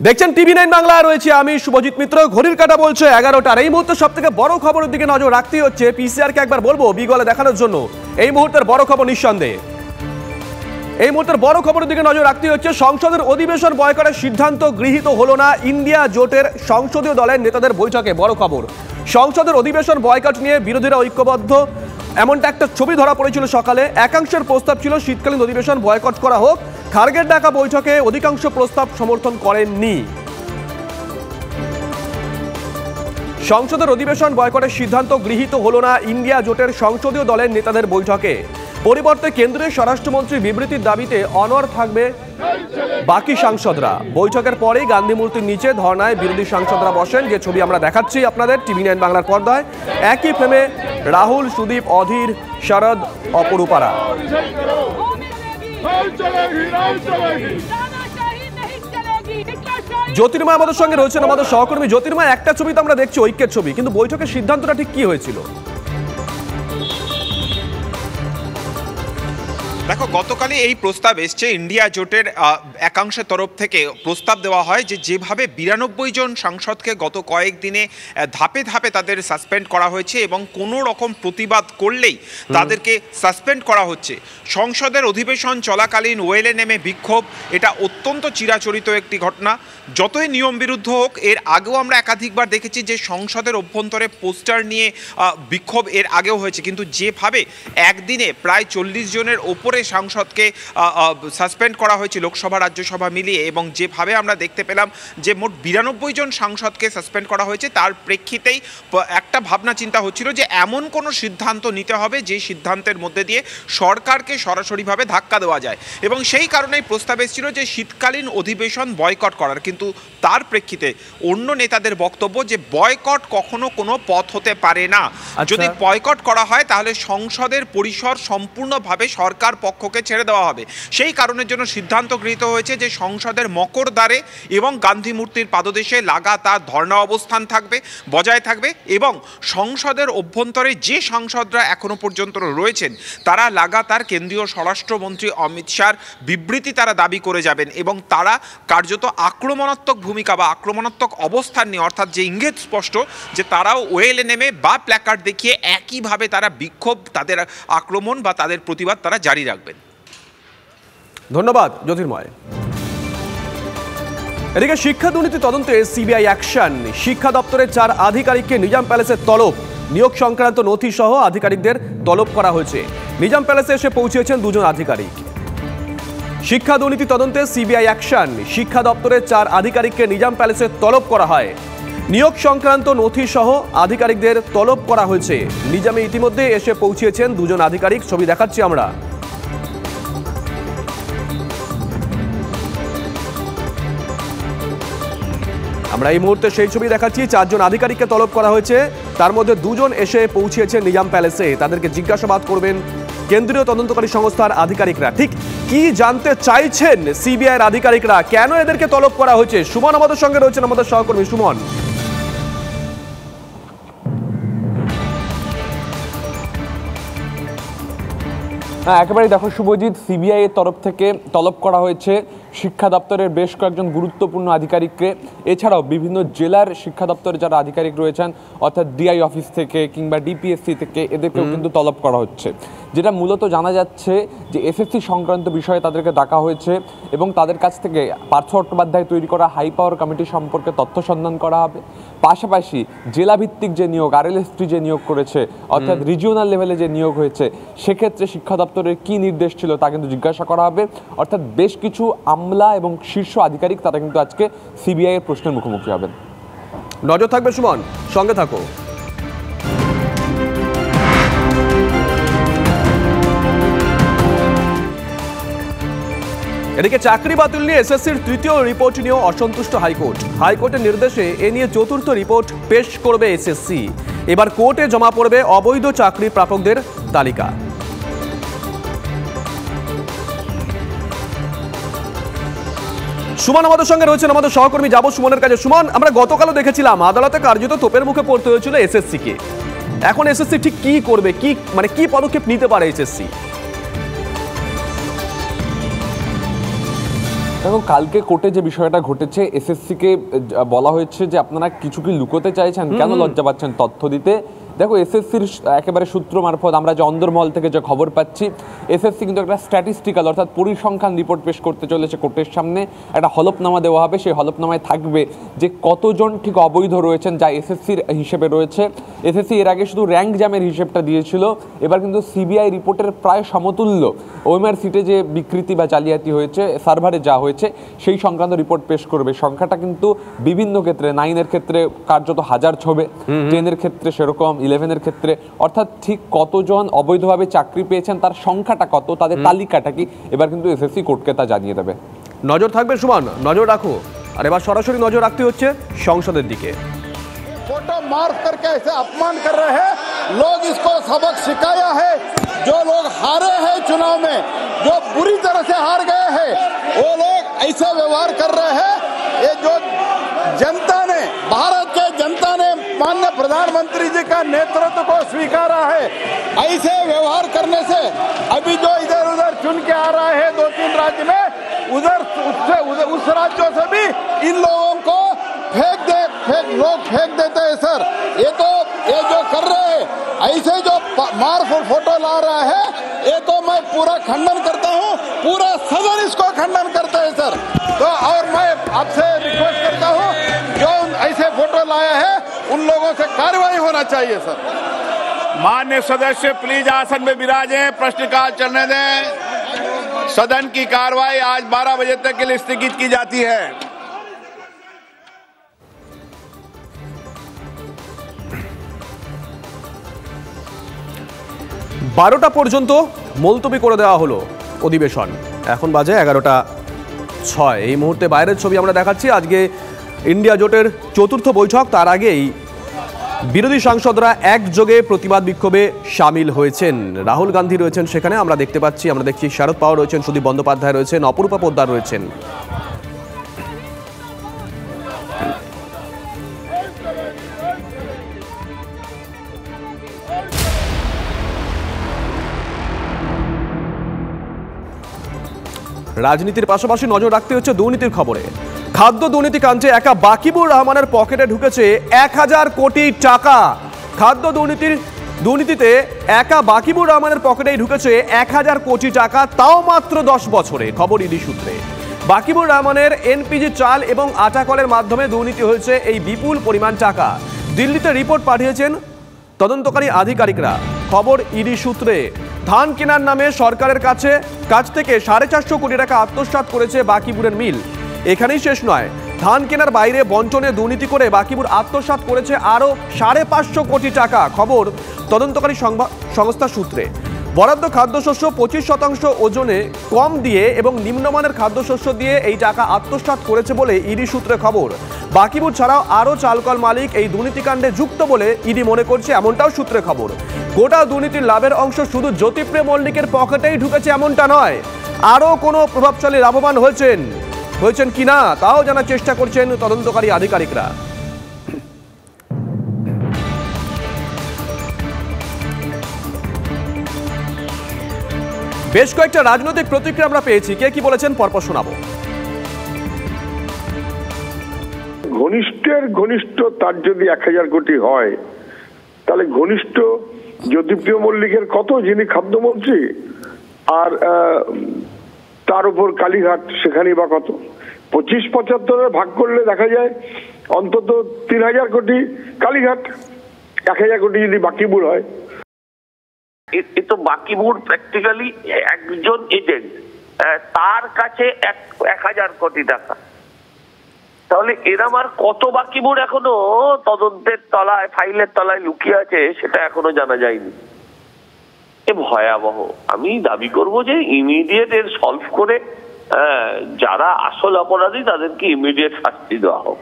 দেখছেন টিভি9 বাংলা, রয়েছে আমি শুভজিৎ মিত্র। ঘড়ির কাঁটা বলছে 11টার। এই মুহূর্তে সব থেকে বড় খবরের দিকে নজর রাখতেই হচ্ছে। পিসিআরকে একবার বলবো বিগলে দেখানোর জন্য। এই মুহূর্তের বড় খবর নিঃসন্দেহে এই মুহূর্তের বড় খবরের দিকে নজর রাখতেই হচ্ছে। সংসদের অধিবেশন বয়কটের সিদ্ধান্ত গৃহীত হলো না ইন্ডিয়া জোটের সংসদীয় দলের নেতাদের বৈঠকে। বড় খবর, সংসদের অধিবেশন বয়কট নিয়ে বিরোধীরা ঐক্যবদ্ধ, এমনটা একটা ছবি ধরা পড়েছিল সকালে। একাংশের প্রস্তাব ছিল শীতকালীন অধিবেশন বয়কট করা হোক। খার্গের ডাকা বৈঠকে অধিকাংশ প্রস্তাব সমর্থন করেননি। সংসদের অধিবেশন বয়কটের সিদ্ধান্ত গৃহীত হলো না ইন্ডিয়া জোটের সংসদীয় দলের নেতাদের বৈঠকে। পরিবর্তে কেন্দ্রীয় স্বরাষ্ট্রমন্ত্রীর বিবৃতির দাবিতে অনড় থাকবে বাকি সাংসদরা। বৈঠকের পরেই গান্ধী মূর্তির নিচে ধর্নায় বিরোধী সাংসদরা বসেন, যে ছবি আমরা দেখাচ্ছি আপনাদের টিভি9 বাংলার পর্দায়। একই ফ্রেমে রাহুল, সুদীপ, অধীর, শরদ, অপরূপারা। জ্যোতির্ময় আমাদের সঙ্গে রয়েছেন, আমাদের সহকর্মী। জ্যোতির্ময়, একটা ছবি তো আমরা দেখছি ঐক্যের ছবি, কিন্তু বৈঠকের সিদ্ধান্তটা ঠিক কি হয়েছিল? দেখো, গতকালই এই প্রস্তাব এসছে ইন্ডিয়া জোটের একাংশের তরফ থেকে। প্রস্তাব দেওয়া হয় যে যেভাবে 92 জন সাংসদকে গত কয়েকদিনে ধাপে ধাপে তাদের সাসপেন্ড করা হয়েছে এবং কোনো রকম প্রতিবাদ করলেই তাদেরকে সাসপেন্ড করা হচ্ছে। সংসদের অধিবেশন চলাকালীন ওয়েলে নেমে বিক্ষোভ, এটা অত্যন্ত চিরাচরিত একটি ঘটনা। যতই নিয়ম বিরুদ্ধ হোক, এর আগেও আমরা একাধিকবার দেখেছি যে সংসদের অভ্যন্তরে পোস্টার নিয়ে বিক্ষোভ এর আগেও হয়েছে। কিন্তু যেভাবে একদিনে প্রায় 40 জনের ওপরে সাংসদকে সাসপেন্ড করা হয়েছে লোকসভা রাজ্যসভা মিলিয়ে, এবং যেভাবে আমরা দেখতে পেলাম যে মোট 92 জন সাংসদকে সাসপেন্ড করা হয়েছে, তার প্রেক্ষিতেই একটা ভাবনা চিন্তা হচ্ছিল যে এমন কোনো সিদ্ধান্ত নিতে হবে যে সিদ্ধান্তের মধ্যে দিয়ে সরকারকে সরাসরিভাবে ধাক্কা দেওয়া যায়। এবং সেই কারণেই প্রস্তাব এসেছিল যে শীতকালীন অধিবেশন বয়কট করার। কিন্তু তার প্রেক্ষিতে অন্য নেতাদের বক্তব্য যে বয়কট কখনো কোনো পথ হতে পারে না। যদি বয়কট করা হয় তাহলে সংসদের পরিসর সম্পূর্ণভাবে সরকার পক্ষকে ছেড়ে দেওয়া হবে। সেই কারণের জন্য সিদ্ধান্ত গৃহীত হয়েছে যে সংসদের মকরদ্বারে এবং গান্ধী মূর্তির পাদদেশে লাগাতার ধর্ণা অবস্থান থাকবে, বজায় থাকবে। এবং সংসদের অভ্যন্তরে যে সাংসদরা এখনো পর্যন্ত রয়েছেন তারা লাগাতার কেন্দ্রীয় স্বরাষ্ট্রমন্ত্রী অমিত শাহর বিবৃতি তারা দাবি করে যাবেন, এবং তারা কার্যত আক্রমণাত্মক ভূমিকা বা আক্রমণাত্মক অবস্থান নিয়ে, অর্থাৎ যে ইঙ্গিত স্পষ্ট যে তারাও ওয়েলে নেমে বা প্ল্যাকার্ড দেখিয়ে একইভাবে তারা বিক্ষোভ, তাদের আক্রমণ বা তাদের প্রতিবাদ তারা জারি রাখবেন। ধন্যবাদ জ্যোতির্ময়। এদিকে শিক্ষা দুর্নীতি তদন্তে সিবিআই অ্যাকশন। শিক্ষা দপ্তরের 4 আধিকারিককে নিজাম প্যালেসের তলব। নিয়োগ সংক্রান্ত নথি সহ আধিকারিকদের তলব করা হয়েছে। নিজাম প্যালেসে এসে পৌঁছেছেন 2 জন আধিকারিক। শিক্ষা দুর্নীতি তদন্তে সিবিআই অ্যাকশন। শিক্ষা দপ্তরের 4 আধিকারিককে নিজাম প্যালেসে তলব করা হয়। নিয়োগ সংক্রান্ত নথি সহ আধিকারিকদের তলব করা হয়েছে। নিজামে ইতিমধ্যে এসে পৌঁছেছেন 2 জন আধিকারিক। ছবি দেখাচ্ছি আমরা। এই মুহূর্তে সেই ছবি দেখাচ্ছি। 4 জন আধিকারিককে তলব করা হয়েছে, তার মধ্যে 2 জন এসে পৌঁছেছেন নিজাম প্যালেসে। তাদেরকে জিজ্ঞাসাবাদ করবেন কেন্দ্রীয় তদন্তকারী সংস্থার আধিকারিকরা। ঠিক কি জানতে চাইছেন সিবিআইয়ের আধিকারিকরা, কেন এদেরকে তলব করা হয়েছে? সুমন আমাদের সঙ্গে রয়েছেন, আমাদের সহকর্মী সুমন। একেবারে দেখো শুভজিৎ, সিবিআই এর তরফ থেকে তলব করা হয়েছে শিক্ষা দপ্তরের বেশ কয়েকজন গুরুত্বপূর্ণ আধিকারিককে। এছাড়াও বিভিন্ন জেলার শিক্ষা দপ্তরের যারা আধিকারিক রয়েছেন, অর্থাৎ ডিআই অফিস থেকে কিংবা ডিপিএসসি থেকে, এদেরকেও কিন্তু তলব করা হচ্ছে। যেটা মূলত জানা যাচ্ছে যে এসএসসি সংক্রান্ত বিষয়ে তাদেরকে ডাকা হয়েছে এবং তাদের কাছ থেকে পার্থ চট্টোপাধ্যায় তৈরি করা হাই পাওয়ার কমিটি সম্পর্কে তথ্য সন্ধান করা হবে। পাশাপাশি জেলাভিত্তিক যে নিয়োগ, আরএলএসটি যে নিয়োগ করেছে, অর্থাৎ রিজিওনাল লেভেলে যে নিয়োগ হয়েছে, সেক্ষেত্রে শিক্ষা দপ্তরের কী নির্দেশ ছিল তা কিন্তু জিজ্ঞাসা করা হবে। অর্থাৎ বেশ কিছু আমলা এবং শীর্ষ আধিকারিক তারা কিন্তু আজকে সিবিআই এর প্রশ্নের মুখোমুখি হবেন। নজর থাকবে সুমন, সঙ্গে থাকো। এদিকে চাকরি বাতিল নিয়ে এসএসসির 3য় রিপোর্ট নিয়েও অসন্তুষ্ট হাইকোর্ট। হাইকোর্টের নির্দেশে এ নিয়ে 4র্থ রিপোর্ট পেশ করবে এসএসসি। এবার কোর্টে জমা পড়বে অবৈধ চাকরি প্রাপকদের তালিকা। সুমন আমাদের সঙ্গে রয়েছেন, আমাদের সহকর্মী। যাবো সুমনের কাছে। সুমন, আমরা গতকালও দেখেছিলাম আদালতে কার্যত তোপের মুখে পড়তে হয়েছিল এসএসসি কে। এখন এসএসসি ঠিক কি করবে, কি পদক্ষেপ নিতে পারে এসএসসি? দেখো কালকে কোর্টে যে বিষয়টা ঘটেছে, এসএসসিকে বলা হয়েছে যে আপনারা কিছু কি লুকোতে চাইছেন, কেন লজ্জা পাচ্ছেন তথ্য দিতে। দেখো এসএসসির একেবারে সূত্র মারফত আমরা যে অন্দরমহল থেকে যে খবর পাচ্ছি, এসএসসি কিন্তু একটা স্ট্যাটিস্টিক্যাল অর্থাৎ পরিসংখ্যান রিপোর্ট পেশ করতে চলেছে কোর্টের সামনে। একটা হলফনামা দেওয়া হবে, সেই হলফনামায় থাকবে যে কতজন ঠিক অবৈধ রয়েছেন, যা এসএসসির হিসেবে রয়েছে। এসএসসি এর আগে শুধু র্যাঙ্ক জ্যামের হিসেবটা দিয়েছিল, এবার কিন্তু সিবিআই রিপোর্টের প্রায় সমতুল্য ওএমআর সিটে যে বিকৃতি বা জালিয়াতি হয়েছে, সার্ভারে যা হয়েছে সেই সংক্রান্ত রিপোর্ট পেশ করবে। সংখ্যাটা কিন্তু বিভিন্ন ক্ষেত্রে, 9-এর ক্ষেত্রে কার্যত হাজার ছবে, 10-এর ক্ষেত্রে সেরকম, 11-এর ক্ষেত্রে, অর্থাৎ ঠিক কতজন অবৈধভাবে চাকরি পেয়েছেন তার সংখ্যাটা কত, তাদের তালিকাটা কি, এবার কিন্তু এসএসসি কোর্টকে তা জানিয়ে দেবে। নজর থাকবে সুমন, নজর রাখো। আর এবার সরাসরি নজর রাখতে হচ্ছে সংসদের দিকে। फोटो मार्क करके ऐसे अपमान कर रहे हैं लोग। इसको सबक सिखाया है। जो लोग हारे हैं चुनाव में, जो बुरी तरह से हार गए हैं, वो लोग ऐसे व्यवहार कर रहे हैं। ये जो जनता ने, भारत के जनता ने माननीय प्रधानमंत्री जी का नेतृत्व को स्वीकारा है। ऐसे व्यवहार करने से अभी जो इधर उधर चुन के आ रहा है 2-3 राज्य में, उधर उस राज्यों से भी इन लोगों को लोग फेंक देते हैं सर। ये जो कर रहे हैं, ऐसे जो मार फोटो ला रहा है, ये तो मैं पूरा खंडन करता हूँ। पूरा सदन इसको खंडन करता है सर। तो और मैं आपसे रिक्वेस्ट करता हूँ, जो ऐसे फोटो लाया है उन लोगों से कार्रवाई होना चाहिए सर। मान्य सदस्य प्लीज आसन में विराजें, प्रश्नकाल चलने दें। सदन की कार्रवाई आज 12 बजे तक के लिए स्थगित की जाती है। বারোটা পর্যন্ত মুলতবি করে দেওয়া হলো অধিবেশন। এখন বাজে 11:06। এই মুহূর্তে বাইরের ছবি আমরা দেখাচ্ছি। আজকে ইন্ডিয়া জোটের চতুর্থ বৈঠক, তার আগেই বিরোধী সাংসদরা একযোগে প্রতিবাদ বিক্ষোভে সামিল হয়েছেন। রাহুল গান্ধী রয়েছেন সেখানে, আমরা দেখতে পাচ্ছি, আমরা দেখছি শারদ পাওয়ার রয়েছেন, সুদীপ বন্দ্যোপাধ্যায় রয়েছেন, অপরূপা পোদ্দার রয়েছেন। রাজনীতির পাশাপাশি নজর রাখতে হচ্ছে দুর্নীতির খবরে। খাদ্য দুর্নীতি কাণ্ডে একা বাকিবুর রহমানের পকেটে ঢুকেছে 1000 কোটি টাকা। খাদ্য দুর্নীতিতে একা বাকিবুর রহমানের পকেটেই ঢুকেছে 1000 কোটি টাকা, তাও মাত্র 10 বছরে। খবর ইডি সূত্রে। বাকিবুর রহমানের এনপিজি চাল এবং আটা কলের মাধ্যমে দুর্নীতি হয়েছে এই বিপুল পরিমাণ টাকা। দিল্লিতে রিপোর্ট পাঠিয়েছেন তদন্তকারী আধিকারিকরা। খবর ইডি সূত্রে। ধান কেনার নামে সরকারের কাছ থেকে 450 কোটি টাকা আত্মসাৎ করেছে বাকিবুরের মিল। এখানেই শেষ নয়, ধান কেনার বাইরে বঞ্চনে দুর্নীতি করে বাকিবুর আত্মসাৎ করেছে আরও 550 কোটি টাকা। খবর তদন্তকারী সংস্থা সূত্রে। বরাদ্দ খাদ্যশস্য 25% ওজনে কম দিয়ে এবং নিম্নমানের খাদ্যশস্য দিয়ে এই টাকা আত্মসাৎ করেছে বলে ইডি সূত্রে খবর। বাকিবুর ছাড়াও আরও চালকল মালিক এই দুর্নীতিকাণ্ডে যুক্ত বলে ইডি মনে করছে, এমনটাও সূত্রে খবর। গোটা দুর্নীতির লাভের অংশ শুধু জ্যোতিপ্রিয় মল্লিকের পকেটেই ঢুকেছে এমনটা নয়, আরও কোনো প্রভাবশালী লাভবান হয়েছেন কিনা তাও জানার চেষ্টা করছেন তদন্তকারী আধিকারিকরা। বেশ কয়েকটা রাজনৈতিক প্রতিক্রিয়া আমরা পেয়েছি, কে কি বলেছেন পরপর শোনাবো। ঘনিষ্ঠের ঘনিষ্ঠ তার যদি 1000 কোটি হয়, তাহলে ঘনিষ্ঠ জ্যোতিপ্রিয় মল্লিকের কত, যিনি খাদ্যমন্ত্রী, আর তার উপর কালীঘাট, সেখানেই বা কত। 25-75 ভাগ করলে দেখা যায় অন্তত 3000 কোটি কালীঘাট, 1000 কোটি যদি বাকিবুর হয়। এ তো বাকিবুর প্র্যাকটিক্যালি একজন এজেন্ট, তার কাছে 1000 কোটি টাকা। তাহলে এরম আর কত বাকিবুর এখনো তদন্তের তলায়, ফাইলের তলায় লুকিয়ে আছে, সেটা এখনো জানা যায়নি। এ ভয়াবহ। আমি দাবি করব যে ইমিডিয়েট এর সলভ করে যারা আসল অপরাধী তাদেরকে ইমিডিয়েট শাস্তি দেওয়া হোক।